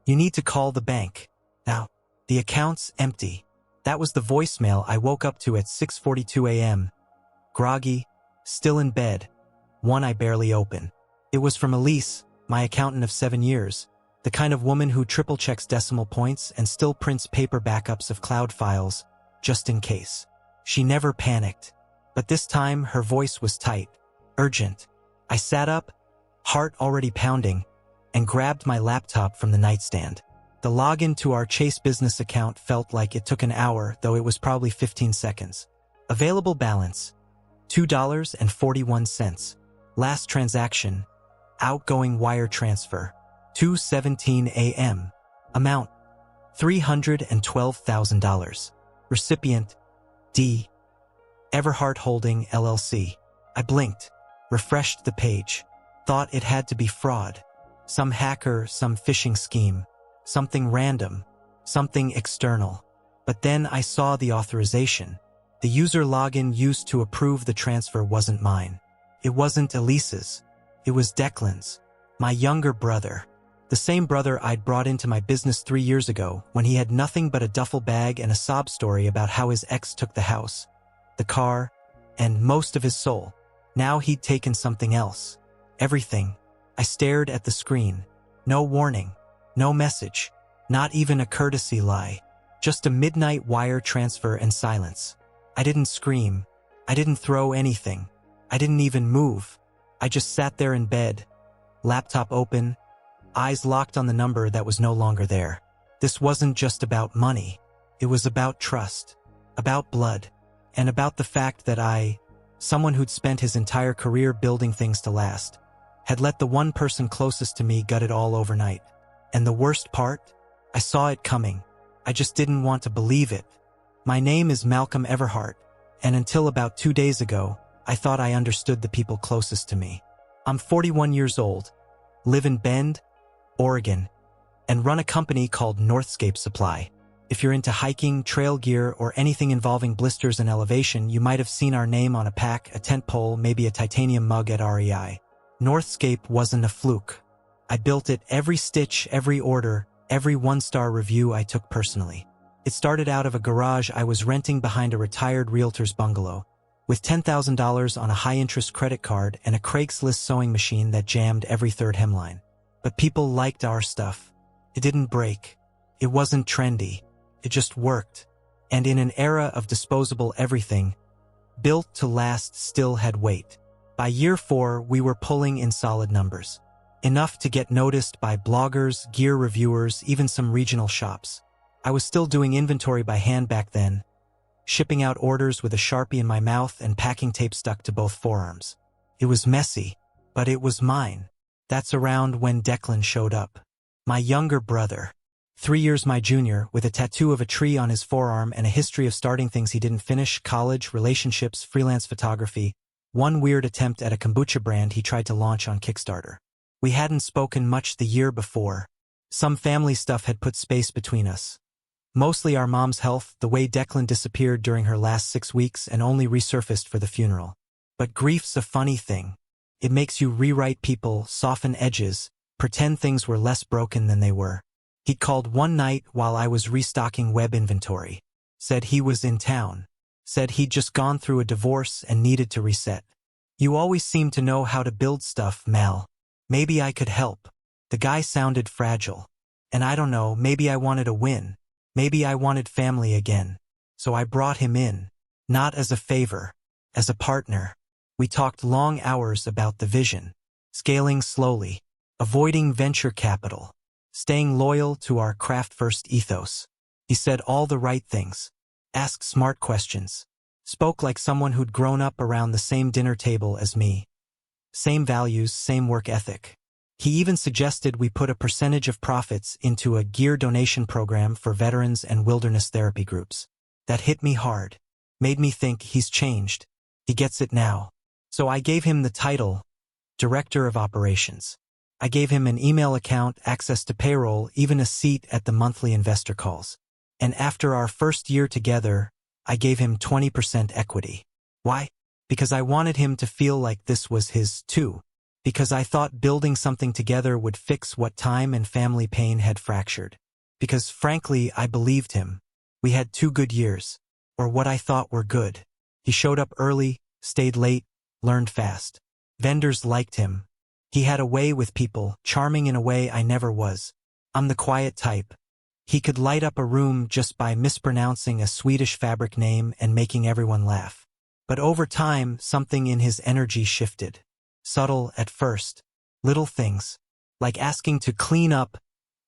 You need to call the bank. Now, the account's empty. That was the voicemail I woke up to at 6:42 a.m. Groggy, still in bed, one eye barely open. It was from Elise, my accountant of 7 years, the kind of woman who triple-checks decimal points and still prints paper backups of cloud files, just in case. She never panicked. But this time, her voice was tight, urgent. I sat up, heart already pounding, and grabbed my laptop from the nightstand. The login to our Chase business account felt like it took an hour, though it was probably 15 seconds. Available balance, $2.41. Last transaction, outgoing wire transfer, 2:17 a.m. Amount, $312,000. Recipient, D. Everhart Holding, LLC. I blinked, refreshed the page, thought it had to be fraud. Some hacker, some phishing scheme, something random, something external. But then I saw the authorization. The user login used to approve the transfer wasn't mine. It wasn't Elise's. It was Declan's, my younger brother. The same brother I'd brought into my business 3 years ago when he had nothing but a duffel bag and a sob story about how his ex took the house, the car, and most of his soul. Now he'd taken something else. Everything. I stared at the screen. No warning. No message. Not even a courtesy lie. Just a midnight wire transfer and silence. I didn't scream. I didn't throw anything. I didn't even move. I just sat there in bed, laptop open, eyes locked on the number that was no longer there. This wasn't just about money. It was about trust, about blood, and about the fact that someone who'd spent his entire career building things to last, had let the one person closest to me gut it all overnight. And the worst part? I saw it coming. I just didn't want to believe it. My name is Malcolm Everhart, and until about 2 days ago, I thought I understood the people closest to me. I'm 41 years old, live in Bend, Oregon, and run a company called Northscape Supply. If you're into hiking, trail gear, or anything involving blisters and elevation, you might have seen our name on a pack, a tent pole, maybe a titanium mug at REI. Northscape wasn't a fluke. I built it every stitch, every order, every one-star review I took personally. It started out of a garage I was renting behind a retired realtor's bungalow, with $10,000 on a high-interest credit card and a Craigslist sewing machine that jammed every third hemline. But people liked our stuff. It didn't break. It wasn't trendy. It just worked. And in an era of disposable everything, built to last still had weight. By year 4, we were pulling in solid numbers. Enough to get noticed by bloggers, gear reviewers, even some regional shops. I was still doing inventory by hand back then, shipping out orders with a Sharpie in my mouth and packing tape stuck to both forearms. It was messy, but it was mine. That's around when Declan showed up. My younger brother, 3 years my junior, with a tattoo of a tree on his forearm and a history of starting things he didn't finish: college, relationships, freelance photography, one weird attempt at a kombucha brand he tried to launch on Kickstarter. We hadn't spoken much the year before. Some family stuff had put space between us. Mostly our mom's health, the way Declan disappeared during her last 6 weeks and only resurfaced for the funeral. But grief's a funny thing. It makes you rewrite people, soften edges, pretend things were less broken than they were. He'd called one night while I was restocking web inventory. Said he was in town. Said he'd just gone through a divorce and needed to reset. You always seem to know how to build stuff, Mal. Maybe I could help. The guy sounded fragile. And I don't know, maybe I wanted a win. Maybe I wanted family again. So I brought him in. Not as a favor. As a partner. We talked long hours about the vision. Scaling slowly. Avoiding venture capital. Staying loyal to our craft-first ethos. He said all the right things. Asked smart questions. Spoke like someone who'd grown up around the same dinner table as me. Same values, same work ethic. He even suggested we put a percentage of profits into a gear donation program for veterans and wilderness therapy groups. That hit me hard. Made me think he's changed. He gets it now. So I gave him the title, Director of Operations. I gave him an email account, access to payroll, even a seat at the monthly investor calls. And after our first year together, I gave him 20% equity. Why? Because I wanted him to feel like this was his, too. Because I thought building something together would fix what time and family pain had fractured. Because, frankly, I believed him. We had 2 good years. Or what I thought were good. He showed up early, stayed late, learned fast. Vendors liked him. He had a way with people, charming in a way I never was. I'm the quiet type. He could light up a room just by mispronouncing a Swedish fabric name and making everyone laugh. But over time, something in his energy shifted. Subtle at first. Little things. Like asking to clean up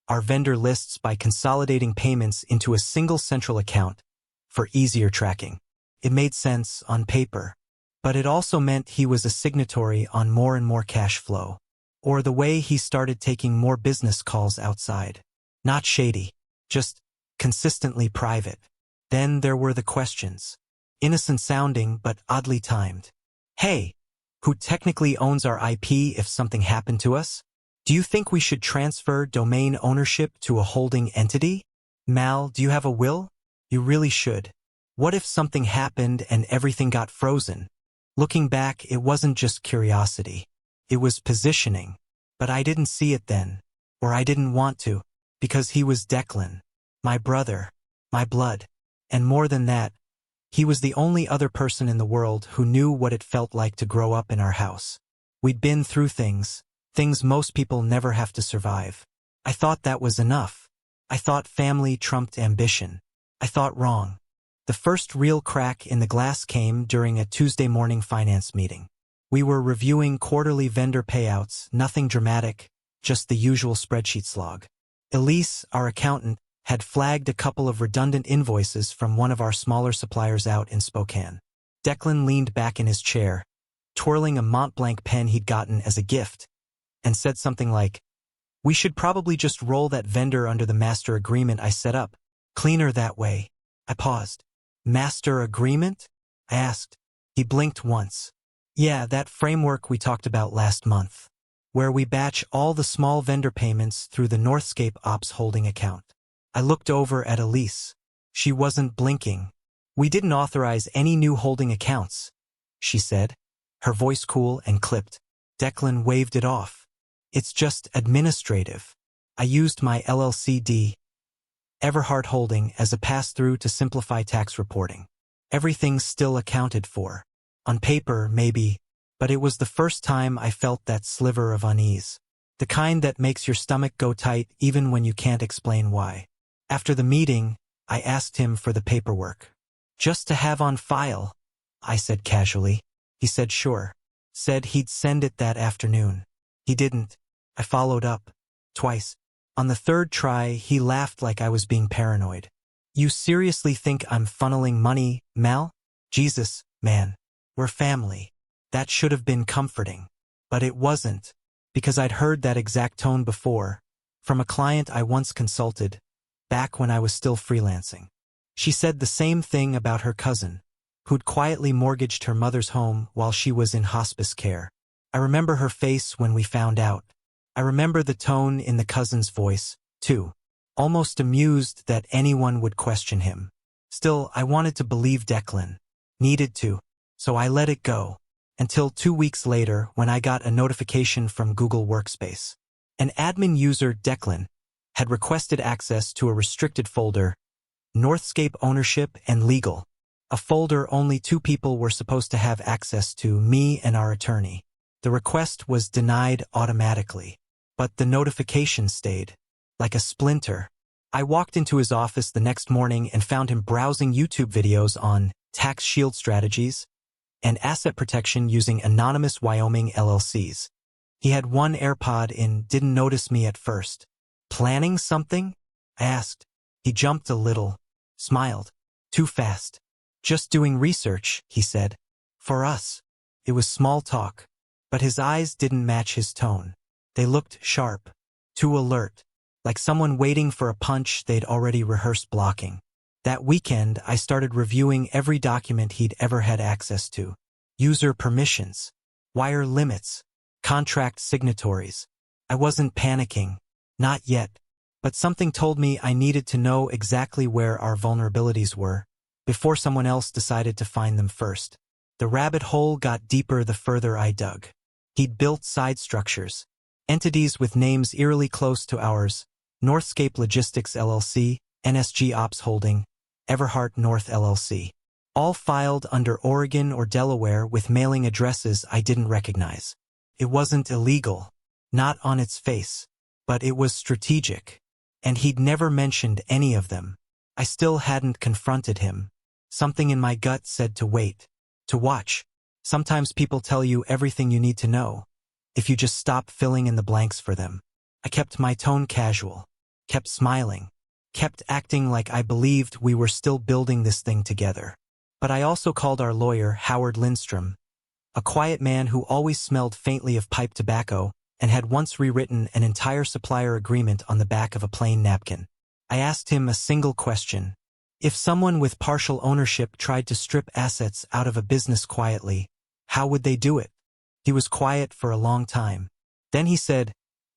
our vendor lists by consolidating payments into a single central account for easier tracking. It made sense on paper. But it also meant he was a signatory on more and more cash flow. Or the way he started taking more business calls outside. Not shady. Just consistently private. Then there were the questions. Innocent sounding but oddly timed. Hey, who technically owns our IP if something happened to us? Do you think we should transfer domain ownership to a holding entity? Mal, do you have a will? You really should. What if something happened and everything got frozen? Looking back, it wasn't just curiosity. It was positioning. But I didn't see it then. Or I didn't want to. Because he was Declan. My brother. My blood. And more than that, he was the only other person in the world who knew what it felt like to grow up in our house. We'd been through things most people never have to survive. I thought that was enough. I thought family trumped ambition. I thought wrong. The first real crack in the glass came during a Tuesday morning finance meeting. We were reviewing quarterly vendor payouts, nothing dramatic, just the usual spreadsheet slog. Elise, our accountant, had flagged a couple of redundant invoices from one of our smaller suppliers out in Spokane. Declan leaned back in his chair, twirling a Mont Blanc pen he'd gotten as a gift, and said something like, "We should probably just roll that vendor under the master agreement I set up. Cleaner that way." I paused. "Master agreement?" I asked. He blinked once. "Yeah, that framework we talked about last month, where we batch all the small vendor payments through the Northscape Ops holding account." I looked over at Elise. She wasn't blinking. "We didn't authorize any new holding accounts," she said, her voice cool and clipped. Declan waved it off. "It's just administrative. I used my LLC Everhart Holding as a pass-through to simplify tax reporting. Everything's still accounted for. On paper, maybe, but it was the first time I felt that sliver of unease. The kind that makes your stomach go tight even when you can't explain why. After the meeting, I asked him for the paperwork. "Just to have on file," I said casually. He said sure. Said he'd send it that afternoon. He didn't. I followed up. Twice. On the third try, he laughed like I was being paranoid. "You seriously think I'm funneling money, Mal? Jesus, man. We're family." That should have been comforting. But it wasn't, because I'd heard that exact tone before, from a client I once consulted, back when I was still freelancing. She said the same thing about her cousin, who'd quietly mortgaged her mother's home while she was in hospice care. I remember her face when we found out. I remember the tone in the cousin's voice, too. Almost amused that anyone would question him. Still, I wanted to believe Declan. Needed to. So I let it go. Until 2 weeks later when I got a notification from Google Workspace. An admin user, Declan, had requested access to a restricted folder, Northscape Ownership and Legal. A folder only 2 people were supposed to have access to, me and our attorney. The request was denied automatically. But the notification stayed. Like a splinter. I walked into his office the next morning and found him browsing YouTube videos on tax shield strategies and asset protection using anonymous Wyoming LLCs. He had one AirPod in, didn't notice me at first. "Planning something?" I asked. He jumped a little, smiled. "Too fast. Just doing research," he said. "For us." It was small talk, but his eyes didn't match his tone. They looked sharp, too alert, like someone waiting for a punch they'd already rehearsed blocking. That weekend, I started reviewing every document he'd ever had access to. User permissions, wire limits, contract signatories. I wasn't panicking. Not yet. But something told me I needed to know exactly where our vulnerabilities were, before someone else decided to find them first. The rabbit hole got deeper the further I dug. He'd built side structures, entities with names eerily close to ours: Northscape Logistics LLC, NSG Ops Holding, Everhart North LLC. All filed under Oregon or Delaware with mailing addresses I didn't recognize. It wasn't illegal, not on its face, but it was strategic. And he'd never mentioned any of them. I still hadn't confronted him. Something in my gut said to wait, to watch. Sometimes people tell you everything you need to know, if you just stop filling in the blanks for them. I kept my tone casual, kept smiling, kept acting like I believed we were still building this thing together. But I also called our lawyer, Howard Lindstrom, a quiet man who always smelled faintly of pipe tobacco and had once rewritten an entire supplier agreement on the back of a plain napkin. I asked him a single question. If someone with partial ownership tried to strip assets out of a business quietly, how would they do it? He was quiet for a long time. Then he said,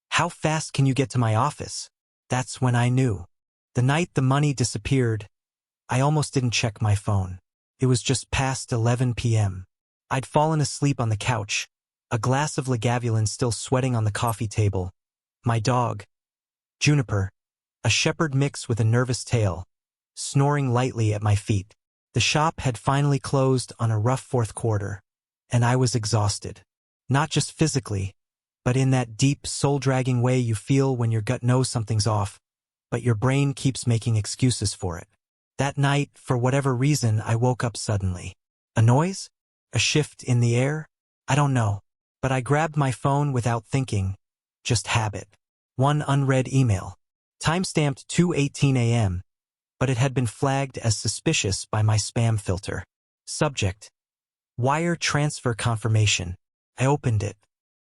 "How fast can you get to my office?" That's when I knew. The night the money disappeared, I almost didn't check my phone. It was just past 11 p.m. I'd fallen asleep on the couch, a glass of Lagavulin still sweating on the coffee table. My dog, Juniper, a shepherd mix with a nervous tail, snoring lightly at my feet. The shop had finally closed on a rough fourth quarter, and I was exhausted. Not just physically, but in that deep, soul-dragging way you feel when your gut knows something's off, but your brain keeps making excuses for it. That night, for whatever reason, I woke up suddenly. A noise? A shift in the air? I don't know. But I grabbed my phone without thinking. Just habit. One unread email. Timestamped 2:18 a.m., but it had been flagged as suspicious by my spam filter. Subject: wire transfer confirmation. I opened it.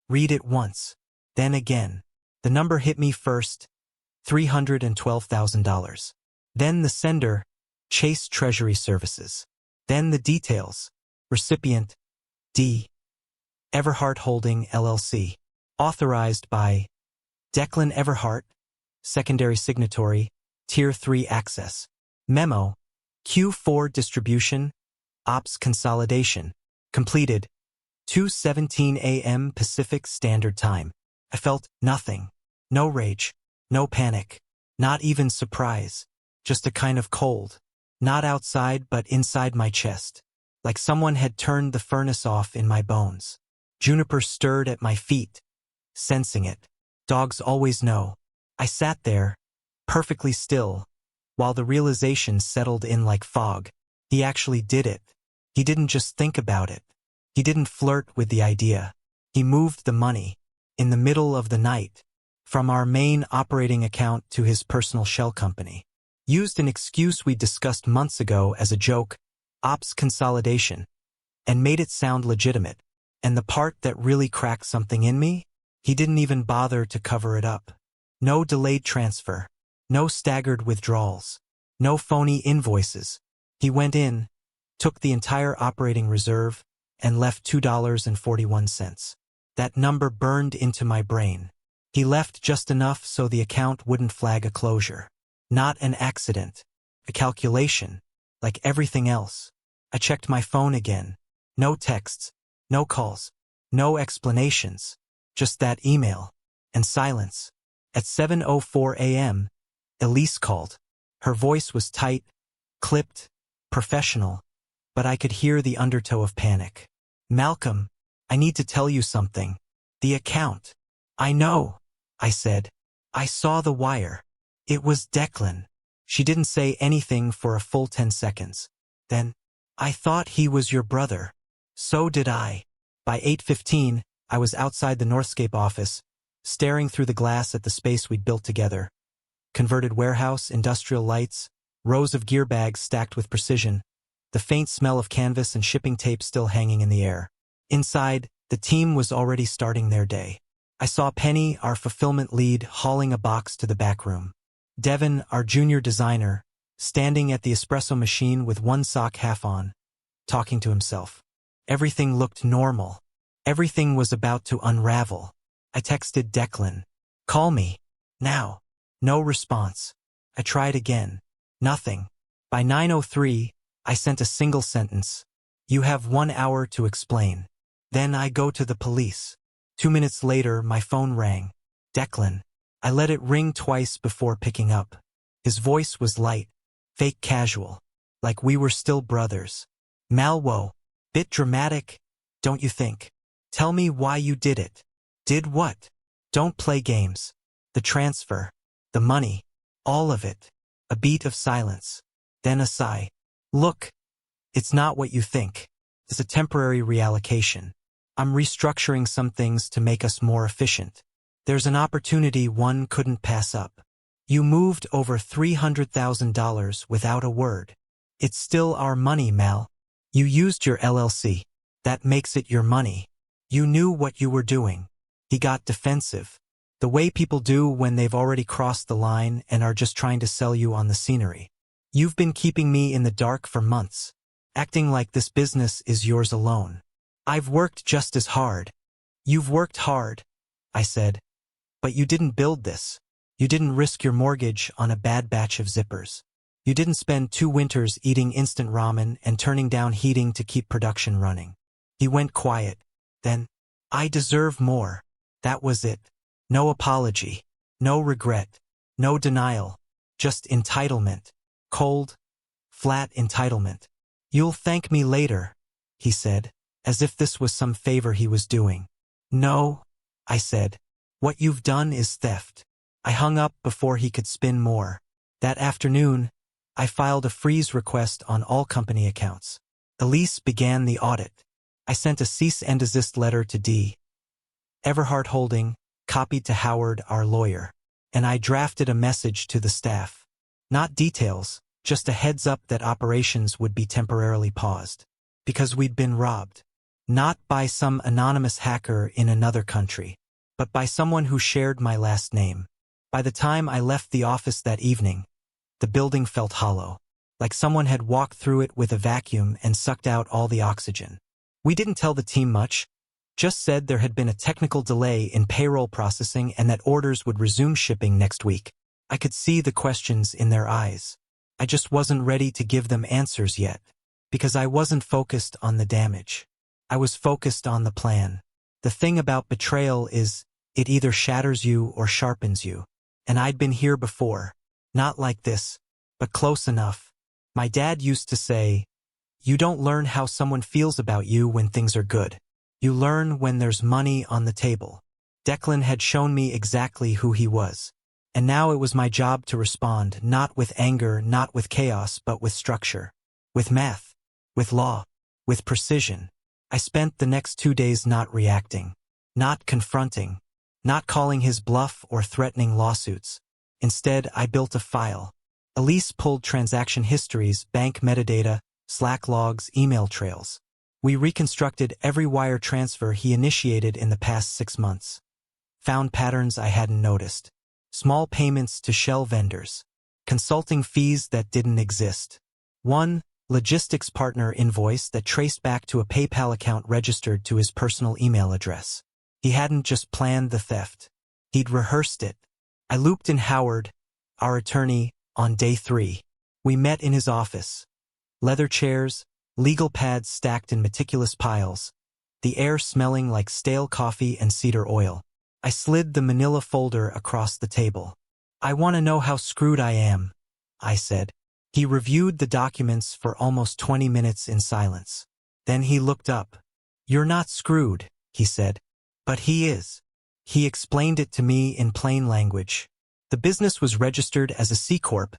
Read it once. Then again. The number hit me first. $312,000. Then the sender, Chase Treasury Services. Then the details. Recipient, D. Everhart Holding, LLC. Authorized by Declan Everhart, secondary signatory, Tier 3 access. Memo, Q4 distribution, Ops consolidation. Completed, 2:17 a.m. Pacific Standard Time. I felt nothing. No rage, no panic, not even surprise. Just a kind of cold. Not outside but inside my chest. Like someone had turned the furnace off in my bones. Juniper stirred at my feet, sensing it. Dogs always know. I sat there, perfectly still, while the realization settled in like fog. He actually did it. He didn't just think about it. He didn't flirt with the idea. He moved the money, in the middle of the night, from our main operating account to his personal shell company. Used an excuse we discussed months ago as a joke, ops consolidation, and made it sound legitimate. And the part that really cracked something in me? He didn't even bother to cover it up. No delayed transfer. No staggered withdrawals. No phony invoices. He went in, took the entire operating reserve, and left $2.41. That number burned into my brain. He left just enough so the account wouldn't flag a closure. Not an accident. A calculation. Like everything else. I checked my phone again. No texts. No calls. No explanations. Just that email. And silence. At 7:04 a.m., Elise called. Her voice was tight, clipped, professional, but I could hear the undertow of panic. "Malcolm, I need to tell you something. The account." "I know," I said. "I saw the wire. It was Declan." She didn't say anything for a full 10 seconds. Then, "I thought he was your brother." So did I. By 8:15, I was outside the Northscape office, staring through the glass at the space we'd built together. Converted warehouse, industrial lights, rows of gear bags stacked with precision, the faint smell of canvas and shipping tape still hanging in the air. Inside, the team was already starting their day. I saw Penny, our fulfillment lead, hauling a box to the back room. Devin, our junior designer, standing at the espresso machine with one sock half on, talking to himself. Everything looked normal. Everything was about to unravel. I texted Declan, "Call me. Now." No response. I tried again. Nothing. By 9:03, I sent a single sentence. "You have 1 hour to explain. Then I go to the police." 2 minutes later, my phone rang. Declan. I let it ring twice before picking up. His voice was light, fake casual, like we were still brothers. Malwo. Bit dramatic, don't you think? Tell me why you did it. Did what? Don't play games. The transfer. The money. All of it. A beat of silence. Then a sigh. Look. It's not what you think. It's a temporary reallocation. I'm restructuring some things to make us more efficient. There's an opportunity one couldn't pass up. You moved over $300,000 without a word. It's still our money, Mal. You used your LLC. That makes it your money. You knew what you were doing. He got defensive. The way people do when they've already crossed the line and are just trying to sell you on the scenery. You've been keeping me in the dark for months, acting like this business is yours alone. I've worked just as hard. You've worked hard, I said. But you didn't build this. You didn't risk your mortgage on a bad batch of zippers. You didn't spend 2 winters eating instant ramen and turning down heating to keep production running. He went quiet. Then, I deserve more. That was it. No apology. No regret. No denial. Just entitlement. Cold, flat entitlement. You'll thank me later, he said, as if this was some favor he was doing. No, I said. What you've done is theft. I hung up before he could spin more. That afternoon, I filed a freeze request on all company accounts. Elise began the audit. I sent a cease and desist letter to D. Everhart Holding, copied to Howard, our lawyer. And I drafted a message to the staff. Not details, just a heads up that operations would be temporarily paused. Because we'd been robbed. Not by some anonymous hacker in another country, but by someone who shared my last name. By the time I left the office that evening, the building felt hollow, like someone had walked through it with a vacuum and sucked out all the oxygen. We didn't tell the team much, just said there had been a technical delay in payroll processing and that orders would resume shipping next week. I could see the questions in their eyes. I just wasn't ready to give them answers yet, because I wasn't focused on the damage. I was focused on the plan. The thing about betrayal is, it either shatters you or sharpens you. And I'd been here before. Not like this, but close enough. My dad used to say, you don't learn how someone feels about you when things are good. You learn when there's money on the table. Declan had shown me exactly who he was. And now it was my job to respond, not with anger, not with chaos, but with structure. With math. With law. With precision. I spent the next 2 days not reacting. Not confronting. Not calling his bluff or threatening lawsuits. Instead, I built a file. Elise pulled transaction histories, bank metadata, Slack logs, email trails. We reconstructed every wire transfer he initiated in the past 6 months. Found patterns I hadn't noticed. Small payments to shell vendors. Consulting fees that didn't exist. One logistics partner invoice that traced back to a PayPal account registered to his personal email address. He hadn't just planned the theft. He'd rehearsed it. I looped in Howard, our attorney, on day 3. We met in his office. Leather chairs, legal pads stacked in meticulous piles, the air smelling like stale coffee and cedar oil. I slid the manila folder across the table. I want to know how screwed I am, I said. He reviewed the documents for almost 20 minutes in silence. Then he looked up. You're not screwed, he said. But he is. He explained it to me in plain language. The business was registered as a C Corp,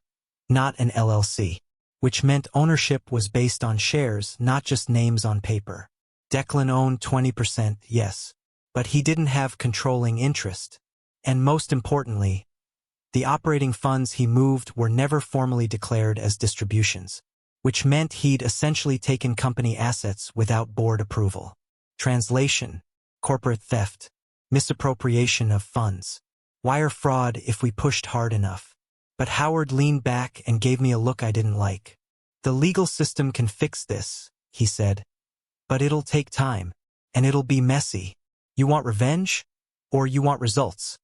not an LLC, which meant ownership was based on shares, not just names on paper. Declan owned 20%, yes, but he didn't have controlling interest. And most importantly, the operating funds he moved were never formally declared as distributions, which meant he'd essentially taken company assets without board approval. Translation: corporate theft, misappropriation of funds, wire fraud if we pushed hard enough. But Howard leaned back and gave me a look I didn't like. The legal system can fix this, he said. But it'll take time, and it'll be messy. You want revenge? Or you want results?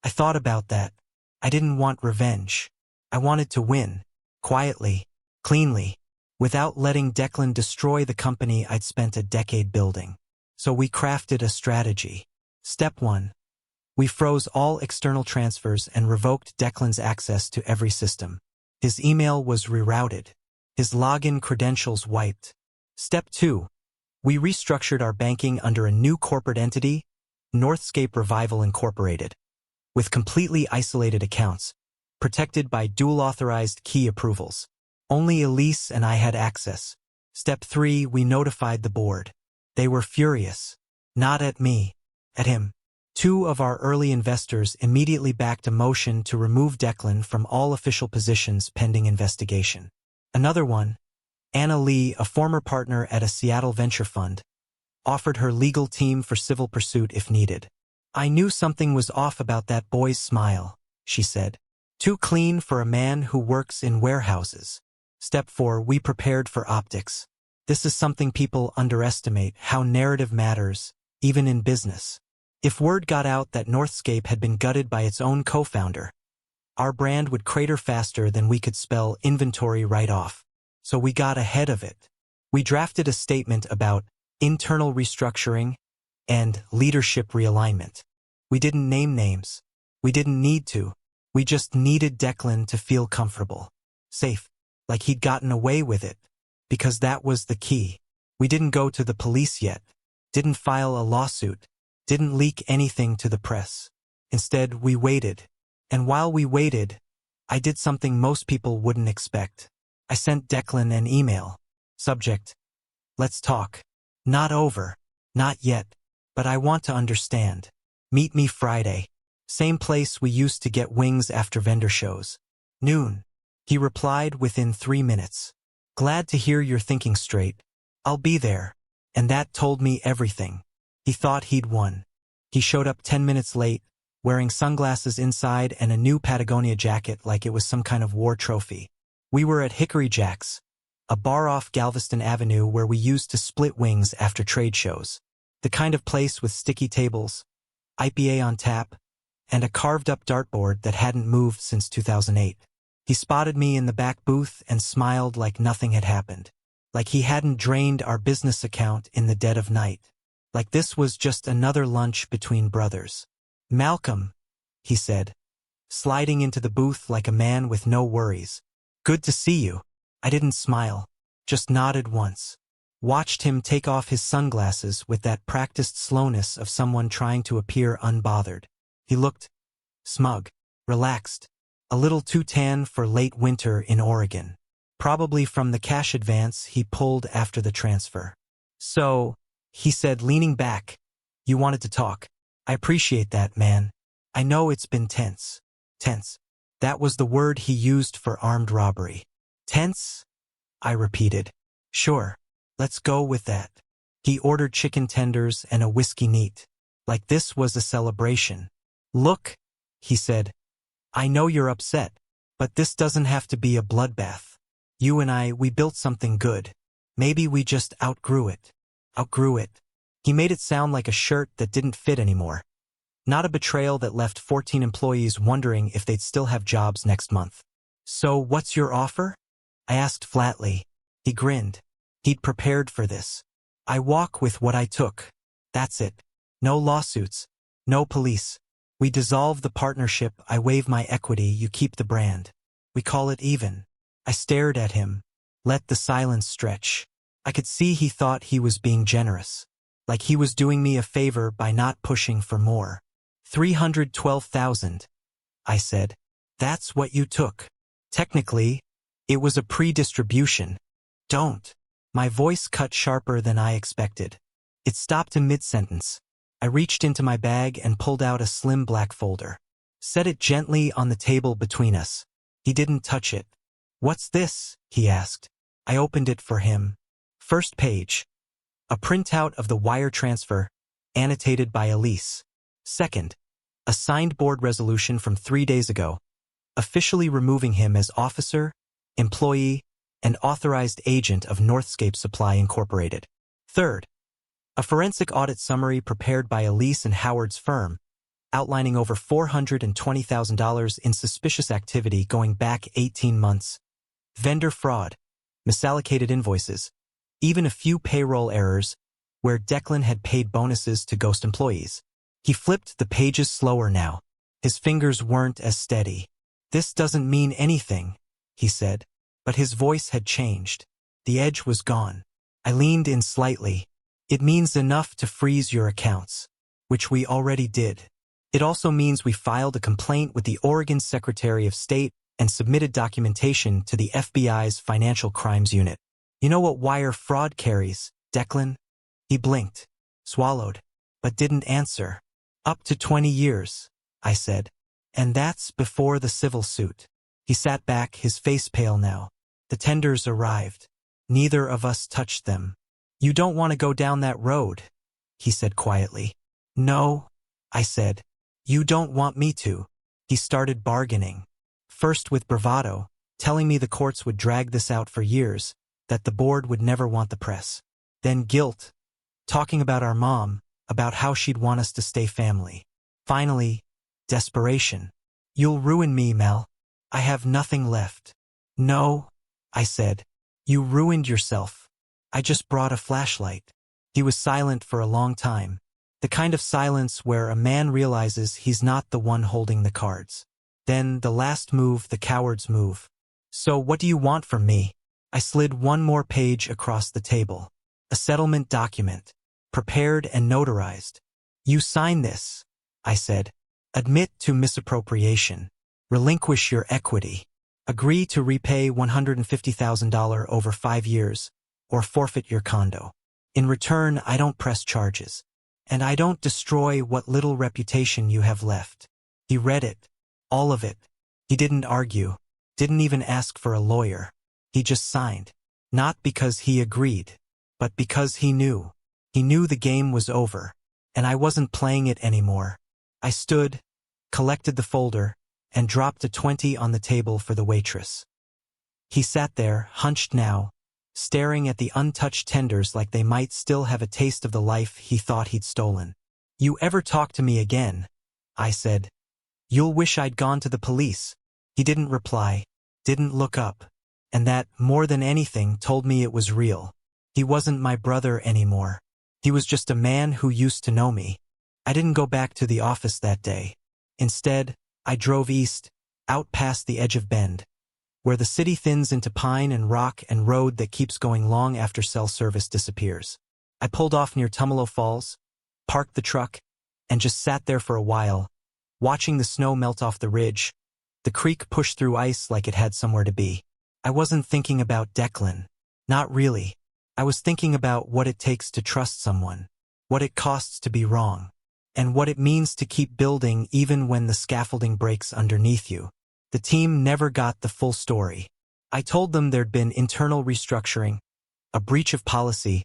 I thought about that. I didn't want revenge. I wanted to win, quietly, cleanly, without letting Declan destroy the company I'd spent a decade building. So we crafted a strategy. Step 1. We froze all external transfers and revoked Declan's access to every system. His email was rerouted. His login credentials wiped. Step 2. We restructured our banking under a new corporate entity, Northscape Revival Incorporated, with completely isolated accounts, protected by dual-authorized key approvals. Only Elise and I had access. Step 3. We notified the board. They were furious. Not at me. At him. 2 of our early investors immediately backed a motion to remove Declan from all official positions pending investigation. Another one, Anna Lee, a former partner at a Seattle venture fund, offered her legal team for civil pursuit if needed. I knew something was off about that boy's smile, she said. Too clean for a man who works in warehouses. Step 4. We prepared for optics. This is something people underestimate, how narrative matters, even in business. If word got out that Northscape had been gutted by its own co-founder, our brand would crater faster than we could spell inventory right off. So we got ahead of it. We drafted a statement about internal restructuring and leadership realignment. We didn't name names. We didn't need to. We just needed Declan to feel comfortable, safe, like he'd gotten away with it, because that was the key. We didn't go to the police yet, didn't file a lawsuit, didn't leak anything to the press. Instead, we waited. And while we waited, I did something most people wouldn't expect. I sent Declan an email. Subject: let's talk. Not over. Not yet. But I want to understand. Meet me Friday. Same place we used to get wings after vendor shows. Noon. He replied within 3 minutes. Glad to hear you're thinking straight. I'll be there. And that told me everything. He thought he'd won. He showed up 10 minutes late, wearing sunglasses inside and a new Patagonia jacket like it was some kind of war trophy. We were at Hickory Jack's, a bar off Galveston Avenue where we used to split wings after trade shows. The kind of place with sticky tables, IPA on tap, and a carved-up dartboard that hadn't moved since 2008. He spotted me in the back booth and smiled like nothing had happened. Like he hadn't drained our business account in the dead of night. Like this was just another lunch between brothers. Malcolm, he said, sliding into the booth like a man with no worries. Good to see you. I didn't smile, just nodded once. Watched him take off his sunglasses with that practiced slowness of someone trying to appear unbothered. He looked smug, relaxed, a little too tan for late winter in Oregon. Probably from the cash advance he pulled after the transfer. So, he said, leaning back, you wanted to talk. I appreciate that, man. I know it's been tense. Tense. That was the word he used for armed robbery. Tense? I repeated. Sure. Let's go with that. He ordered chicken tenders and a whiskey neat. Like this was a celebration. Look, he said. I know you're upset, but this doesn't have to be a bloodbath. You and I, we built something good. Maybe we just outgrew it. Outgrew it. He made it sound like a shirt that didn't fit anymore. Not a betrayal that left 14 employees wondering if they'd still have jobs next month. So what's your offer? I asked flatly. He grinned. He'd prepared for this. I walk with what I took. That's it. No lawsuits. No police. We dissolve the partnership, I waive my equity, you keep the brand. We call it even. I stared at him. Let the silence stretch. I could see he thought he was being generous. Like he was doing me a favor by not pushing for more. 312,000. I said. That's what you took. Technically, it was a pre-distribution. Don't. My voice cut sharper than I expected. It stopped in mid-sentence. I reached into my bag and pulled out a slim black folder. Set it gently on the table between us. He didn't touch it. What's this? He asked. I opened it for him. First page. A printout of the wire transfer, annotated by Elise. Second. A signed board resolution from 3 days ago, officially removing him as officer, employee, and authorized agent of Northscape Supply Incorporated. Third. A forensic audit summary prepared by Elise and Howard's firm, outlining over $420,000 in suspicious activity going back 18 months. Vendor fraud, misallocated invoices, even a few payroll errors where Declan had paid bonuses to ghost employees. He flipped the pages slower now. His fingers weren't as steady. "This doesn't mean anything," he said. But his voice had changed. The edge was gone. I leaned in slightly. "It means enough to freeze your accounts," which we already did. "It also means we filed a complaint with the Oregon Secretary of State and submitted documentation to the FBI's Financial Crimes Unit. You know what wire fraud carries, Declan?" He blinked, swallowed, but didn't answer. "Up to 20 years, I said. "And that's before the civil suit." He sat back, his face pale now. "The tenders arrived. Neither of us touched them." "You don't want to go down that road," he said quietly. "No," I said. "You don't want me to." He started bargaining. First with bravado, telling me the courts would drag this out for years, that the board would never want the press. Then guilt, talking about our mom, about how she'd want us to stay family. Finally, desperation. "You'll ruin me, Mel. I have nothing left." "No," I said. "You ruined yourself. I just brought a flashlight." He was silent for a long time. The kind of silence where a man realizes he's not the one holding the cards. Then the last move, the coward's move. "So what do you want from me?" I slid one more page across the table. A settlement document, prepared and notarized. "You sign this," I said. "Admit to misappropriation. Relinquish your equity. Agree to repay $150,000 over 5 years, or forfeit your condo. In return, I don't press charges. And I don't destroy what little reputation you have left." He read it. All of it. He didn't argue. Didn't even ask for a lawyer. He just signed. Not because he agreed, but because he knew. He knew the game was over, and I wasn't playing it anymore. I stood, collected the folder, and dropped a 20 on the table for the waitress. He sat there, hunched now, staring at the untouched tenders like they might still have a taste of the life he thought he'd stolen. "You ever talk to me again," I said, "you'll wish I'd gone to the police." He didn't reply, didn't look up, and that, more than anything, told me it was real. He wasn't my brother anymore. He was just a man who used to know me. I didn't go back to the office that day. Instead, I drove east, out past the edge of Bend, where the city thins into pine and rock and road that keeps going long after cell service disappears. I pulled off near Tumalo Falls, parked the truck, and just sat there for a while, watching the snow melt off the ridge, the creek push through ice like it had somewhere to be. I wasn't thinking about Declan. Not really. I was thinking about what it takes to trust someone, what it costs to be wrong, and what it means to keep building even when the scaffolding breaks underneath you. The team never got the full story. I told them there'd been internal restructuring, a breach of policy,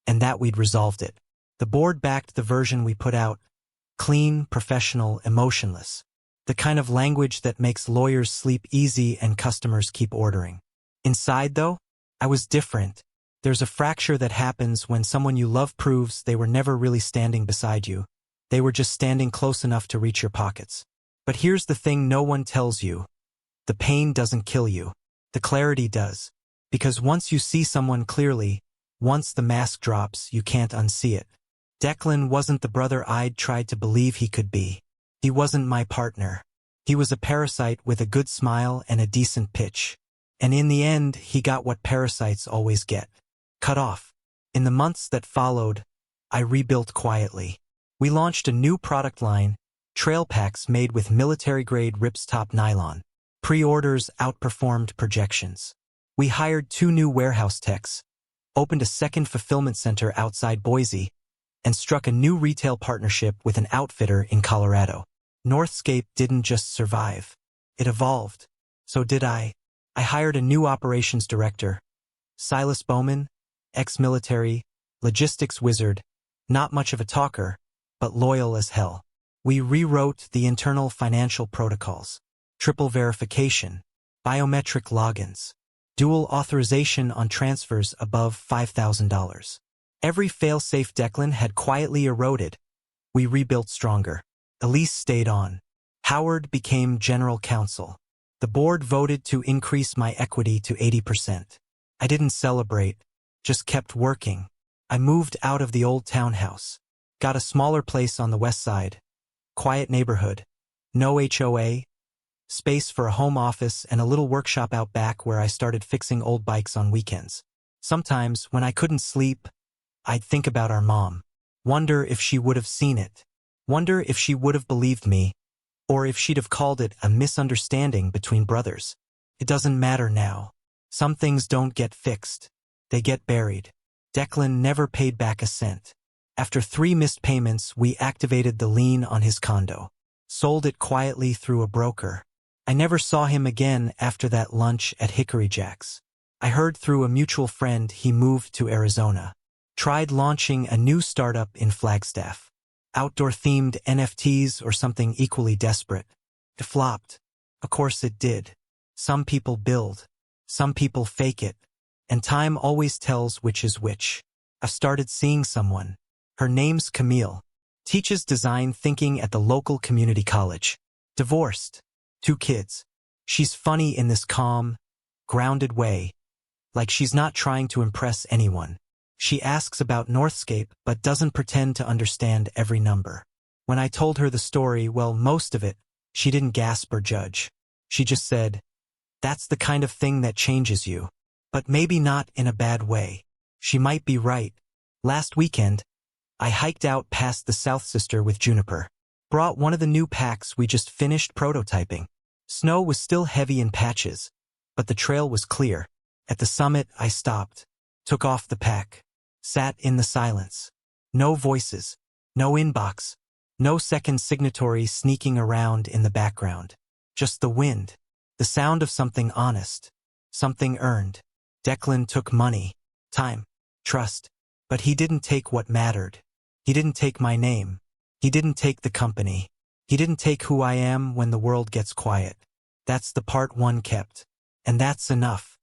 and that we'd resolved it. The board backed the version we put out, clean, professional, emotionless. The kind of language that makes lawyers sleep easy and customers keep ordering. Inside, though, I was different. There's a fracture that happens when someone you love proves they were never really standing beside you. They were just standing close enough to reach your pockets. But here's the thing no one tells you. The pain doesn't kill you. The clarity does. Because once you see someone clearly, once the mask drops, you can't unsee it. Declan wasn't the brother I'd tried to believe he could be. He wasn't my partner. He was a parasite with a good smile and a decent pitch. And in the end, he got what parasites always get. Cut off. In the months that followed, I rebuilt quietly. We launched a new product line, trail packs made with military-grade ripstop nylon. Pre-orders outperformed projections. We hired 2 new warehouse techs, opened a second fulfillment center outside Boise, and struck a new retail partnership with an outfitter in Colorado. Northscape didn't just survive. It evolved. So did I. I hired a new operations director, Silas Bowman, ex-military, logistics wizard, not much of a talker, but loyal as hell. We rewrote the internal financial protocols. Triple verification, biometric logins, dual authorization on transfers above $5,000. Every fail-safe Declan had quietly eroded. We rebuilt stronger. Elise stayed on. Howard became general counsel. The board voted to increase my equity to 80%. I didn't celebrate, just kept working. I moved out of the old townhouse. Got a smaller place on the west side. Quiet neighborhood. No HOA. Space for a home office and a little workshop out back where I started fixing old bikes on weekends. Sometimes, when I couldn't sleep, I'd think about our mom. Wonder if she would have seen it. Wonder if she would have believed me. Or if she'd have called it a misunderstanding between brothers. It doesn't matter now. Some things don't get fixed. They get buried. Declan never paid back a cent. After 3 missed payments, we activated the lien on his condo. Sold it quietly through a broker. I never saw him again after that lunch at Hickory Jack's. I heard through a mutual friend he moved to Arizona. Tried launching a new startup in Flagstaff. Outdoor-themed NFTs or something equally desperate. It flopped. Of course it did. Some people build. Some people fake it. And time always tells which is which. I've started seeing someone. Her name's Camille. Teaches design thinking at the local community college. Divorced. 2 kids. She's funny in this calm, grounded way. Like she's not trying to impress anyone. She asks about Northscape but doesn't pretend to understand every number. When I told her the story, well, most of it, she didn't gasp or judge. She just said, "That's the kind of thing that changes you." But maybe not in a bad way. She might be right. Last weekend, I hiked out past the South Sister with Juniper. Brought one of the new packs we just finished prototyping. Snow was still heavy in patches, but the trail was clear. At the summit, I stopped, took off the pack, sat in the silence. No voices, no inbox, no second signatory sneaking around in the background. Just the wind, the sound of something honest, something earned. Declan took money, time, trust, but he didn't take what mattered. He didn't take my name. He didn't take the company. He didn't take who I am when the world gets quiet. That's the part one kept. And that's enough.